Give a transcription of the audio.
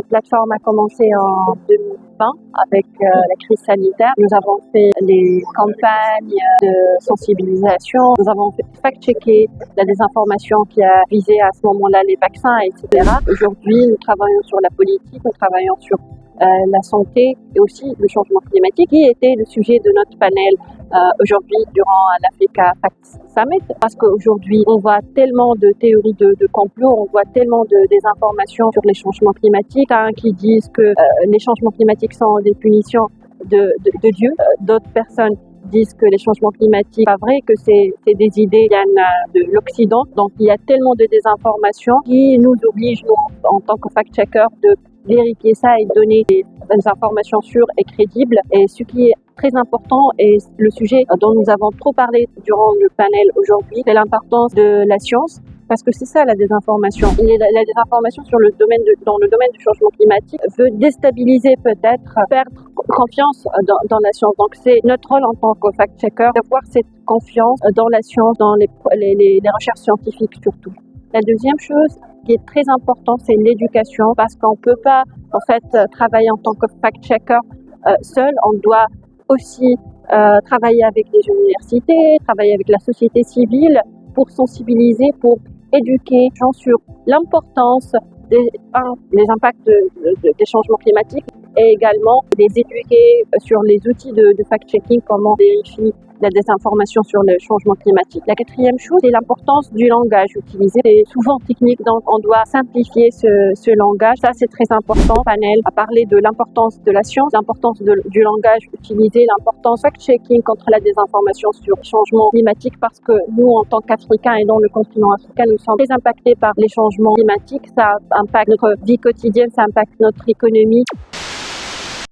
Notre plateforme a commencé en 2020 avec la crise sanitaire. Nous avons fait les campagnes de sensibilisation. Nous avons fact-checké la désinformation qui a visé à ce moment-là les vaccins, etc. Aujourd'hui, nous travaillons sur la politique, nous travaillons sur la santé et aussi le changement climatique, qui était le sujet de notre panel aujourd'hui durant l'Africa Facts Summit, parce qu'aujourd'hui on voit tellement de théories de complot, on voit tellement de désinformation sur les changements climatiques, qui disent que les changements climatiques sont des punitions de Dieu, d'autres personnes disent que les changements climatiques, c'est pas vrai, que c'est des idées qui viennent de l'Occident. Donc il y a tellement de désinformation qui nous oblige, nous, en tant que fact-checkers, de vérifier ça et donner des informations sûres et crédibles. Et ce qui est très important et le sujet dont nous avons trop parlé durant le panel aujourd'hui, c'est l'importance de la science. Parce que c'est ça la désinformation. Et la désinformation dans le domaine du changement climatique veut déstabiliser peut-être, perdre confiance dans la science. Donc c'est notre rôle en tant que fact-checker d'avoir cette confiance dans la science, dans les recherches scientifiques surtout. La deuxième chose qui est très importante, c'est l'éducation, parce qu'on peut pas en fait travailler en tant que fact-checker seul. On doit aussi travailler avec les universités, travailler avec la société civile pour sensibiliser, pour éduquer les gens sur l'importance des impacts des changements climatiques et également les éduquer sur les outils de fact-checking, comment vérifier la désinformation sur le changement climatique. La quatrième chose, c'est l'importance du langage utilisé. C'est souvent technique, donc on doit simplifier ce langage. Ça, c'est très important. Le panel a parlé de l'importance de la science, l'importance du langage utilisé, l'importance fact-checking contre la désinformation sur le changement climatique, parce que nous, en tant qu'Africains et dans le continent africain, nous sommes très impactés par les changements climatiques. Ça impacte notre vie quotidienne, ça impacte notre économie.